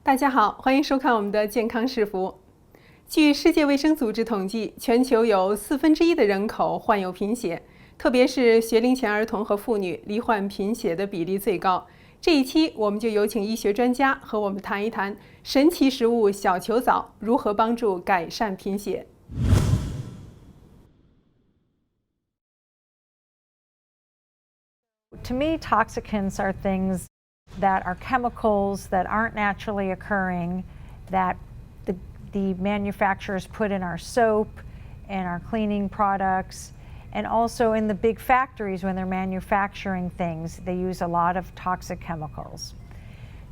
大家好，欢迎收看我们的健康是福。据世界卫生组织统计，全球有1/4的人口患有贫血，特别是学龄前儿童和妇女罹患贫血的比例最高。这一期我们就有请医学专家和我们谈一谈神奇食物小球藻如何帮助改善贫血。To me, toxicants are things that are chemicals that aren't naturally occurring, that the manufacturers put in our soap and our cleaning products, and also in the big factories when they're manufacturing things, they use a lot of toxic chemicals.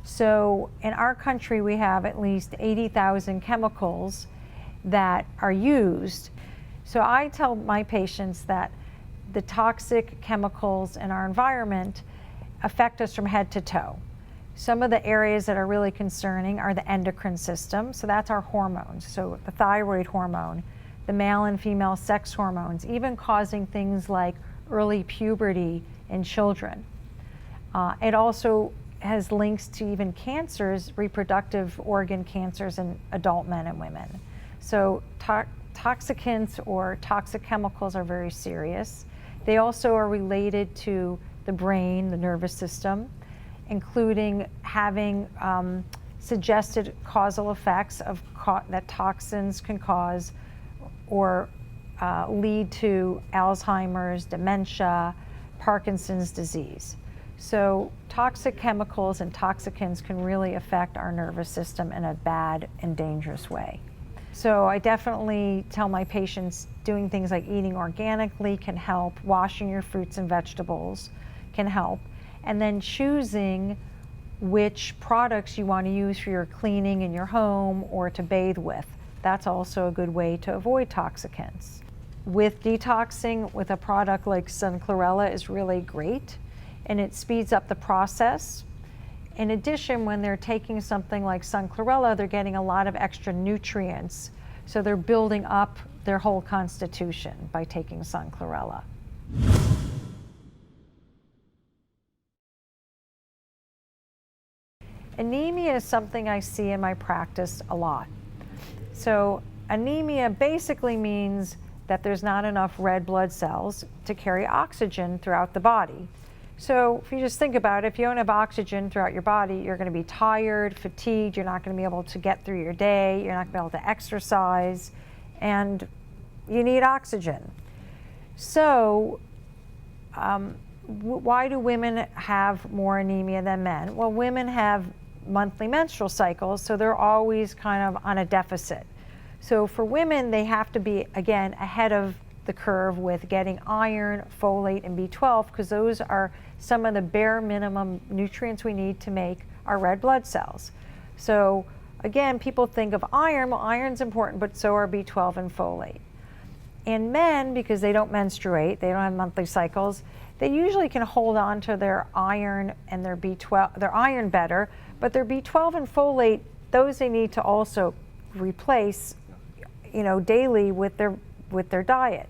So in our country, we have at least 80,000 chemicals that are used. So I tell my patients that the toxic chemicals in our environment affect us from head to toe. Some of the areas that are really concerning are the endocrine system, so that's our hormones, so the thyroid hormone, the male and female sex hormones, even causing things like early puberty in children. It also has links to even cancers, reproductive organ cancers in adult men and women. So toxicants or toxic chemicals are very serious. They also are related to the brain, the nervous system, including having suggested causal effects of that toxins can cause or lead to Alzheimer's, dementia, Parkinson's disease. So toxic chemicals and toxicants can really affect our nervous system in a bad and dangerous way. So I definitely tell my patients doing things like eating organically can help, washing your fruits and vegetables can help, and then choosing which products you want to use for your cleaning in your home or to bathe with. That's also a good way to avoid toxicants. With detoxing with a product like sun chlorella is really great, and it speeds up the process. In addition, when they're taking something like sun chlorella, they're getting a lot of extra nutrients, so they're building up their whole constitution by taking sun chlorella. Anemia is something I see in my practice a lot. So anemia basically means that there's not enough red blood cells to carry oxygen throughout the body. So if you just think about it, if you don't have oxygen throughout your body, you're going to be tired, fatigued, you're not going to be able to get through your day, you're not going to be able to exercise, and you need oxygen. So why do women have more anemia than men? Well, women have monthly menstrual cycles, so they're always kind of on a deficit. So for women, they have to be, again, ahead of the curve with getting iron, folate, and B12, because those are some of the bare minimum nutrients we need to make our red blood cells. So again, people think of iron. Well, iron's important, but so are B12 and folate. And men, because they don't menstruate, they don't have monthly cycles, they usually can hold on to their iron and their B12, their iron better, but their B12 and folate, those they need to also replace, daily with their diet.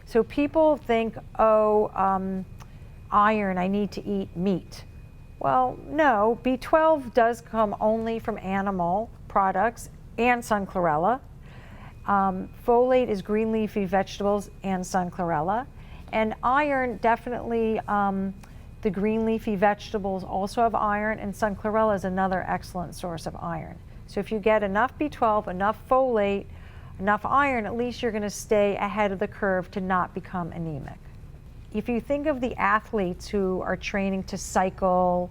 So people think, iron, I need to eat meat. Well, no, B12 does come only from animal products and sun chlorella. Folate is green leafy vegetables and sun chlorella. And iron, definitely, the green leafy vegetables also have iron, and sun chlorella is another excellent source of iron. So if you get enough B12, enough folate, enough iron, at least you're going to stay ahead of the curve to not become anemic. If you think of the athletes who are training to cycle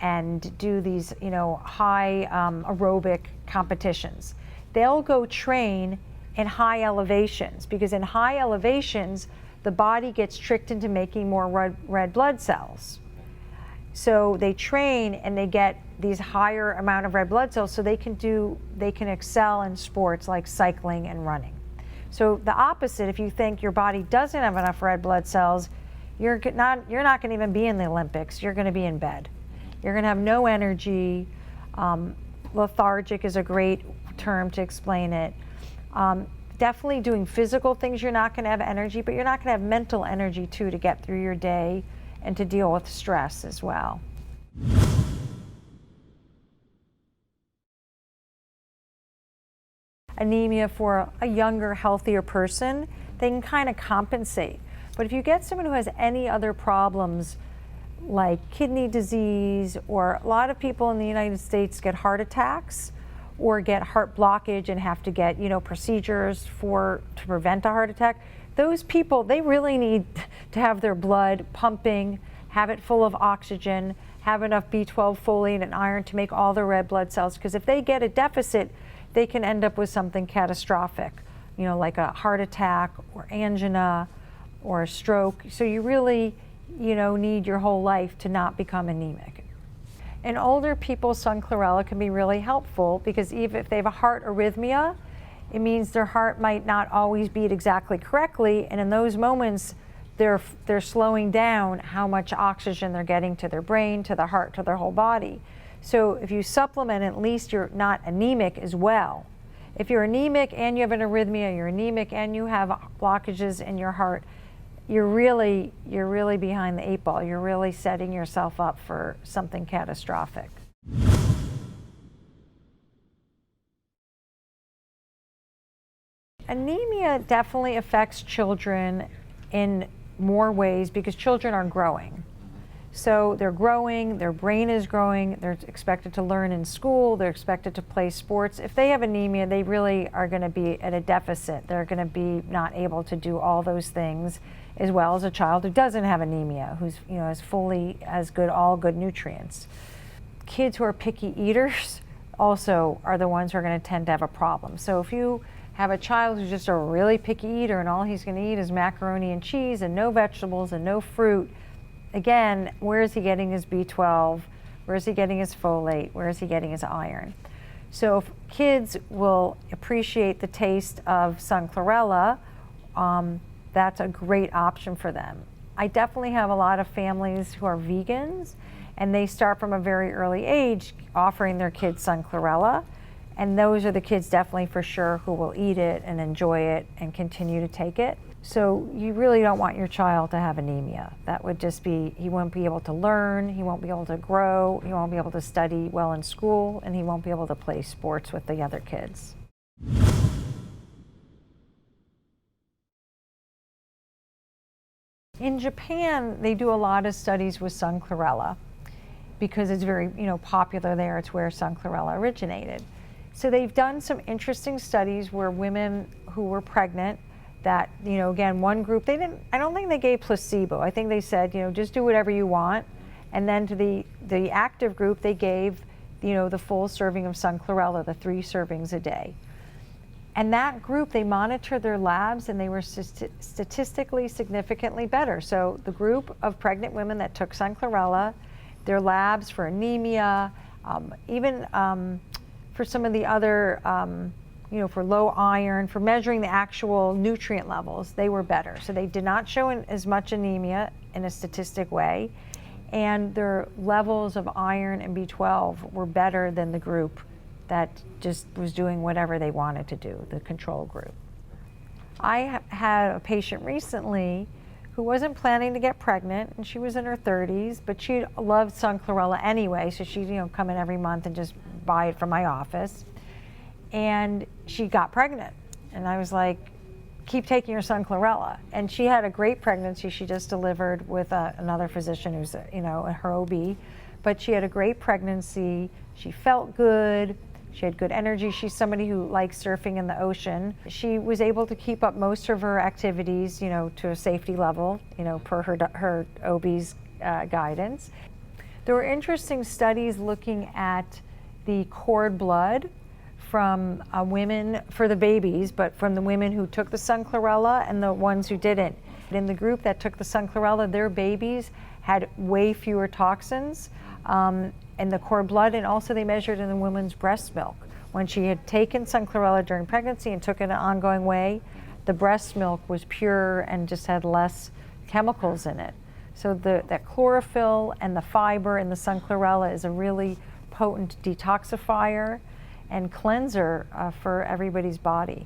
and do these, high aerobic competitions, they'll go train in high elevations, because in high elevations, the body gets tricked into making more red blood cells. So they train and they get these higher amount of red blood cells, so they can excel in sports like cycling and running. So the opposite, if you think your body doesn't have enough red blood cells, you're not going to even be in the Olympics. You're going to be in bed. You're going to have no energy. Lethargic is a great term to explain it. Definitely doing physical things, you're not going to have energy, but you're not going to have mental energy too to get through your day and to deal with stress as well. anemia for a younger, healthier person, they can kind of compensate. But if you get someone who has any other problems like kidney disease, or a lot of people in the United States get heart attacks or get heart blockage and have to get, procedures to prevent a heart attack, those people, they really need to have their blood pumping, have it full of oxygen, have enough B12, folate, and iron to make all the red blood cells, because if they get a deficit, they can end up with something catastrophic, like a heart attack or angina or a stroke. So you really, need your whole life to not become anemic. In older people, sun chlorella can be really helpful, because even if they have a heart arrhythmia, it means their heart might not always beat exactly correctly, and in those moments, they're slowing down how much oxygen they're getting to their brain, to the heart, to their whole body. So if you supplement, at least you're not anemic as well. If you're anemic and you have an arrhythmia, you're anemic and you have blockages in your heart, you're really behind the 8 ball. You're really setting yourself up for something catastrophic. Anemia definitely affects children in more ways, because children are growing. So they're growing, their brain is growing, they're expected to learn in school, they're expected to play sports. If they have anemia, they really are going to be at a deficit. They're going to be not able to do all those things as well as a child who doesn't have anemia, who's has all good nutrients. Kids who are picky eaters also are the ones who are going to tend to have a problem. So if you have a child who's just a really picky eater and all he's going to eat is macaroni and cheese and no vegetables and no fruit, again, where is he getting his B12? Where is he getting his folate? Where is he getting his iron? So if kids will appreciate the taste of sun chlorella, that's a great option for them. I definitely have a lot of families who are vegans, and they start from a very early age offering their kids sun chlorella. And those are the kids definitely for sure who will eat it and enjoy it and continue to take it. So you really don't want your child to have anemia. That would just be, he won't be able to learn, he won't be able to grow, he won't be able to study well in school, and he won't be able to play sports with the other kids. In Japan, they do a lot of studies with sun chlorella because it's very, popular there. It's where sun chlorella originated. So they've done some interesting studies where women who were pregnant, that, again, one group, I don't think they gave placebo. I think they said, just do whatever you want. And then to the active group, they gave, the full serving of sun chlorella, the 3 servings a day. And that group, they monitored their labs and they were statistically significantly better. So the group of pregnant women that took sun chlorella, their labs for anemia, even for some of the other, for low iron, for measuring the actual nutrient levels, they were better. So they did not show as much anemia in a statistic way, and their levels of iron and B12 were better than the group that just was doing whatever they wanted to do, the control group. I had a patient recently who wasn't planning to get pregnant, and she was in her 30s, but she loved sun chlorella anyway, so she'd come in every month and just buy it from my office. And she got pregnant, and I was like, keep taking your sun chlorella. And she had a great pregnancy. She just delivered with another physician who's her OB, but she had a great pregnancy. She felt good. She had good energy. She's somebody who likes surfing in the ocean. She was able to keep up most of her activities, to a safety level, per her OB's guidance. There were interesting studies looking at the cord blood from women, for the babies, but from the women who took the sun chlorella and the ones who didn't. In the group that took the sun chlorella, their babies had way fewer toxins in the cord blood, and also they measured in the woman's breast milk. When she had taken sun chlorella during pregnancy and took it in an ongoing way, the breast milk was pure and just had less chemicals in it. So that chlorophyll and the fiber in the sun chlorella is a really potent detoxifier and cleanser for everybody's body.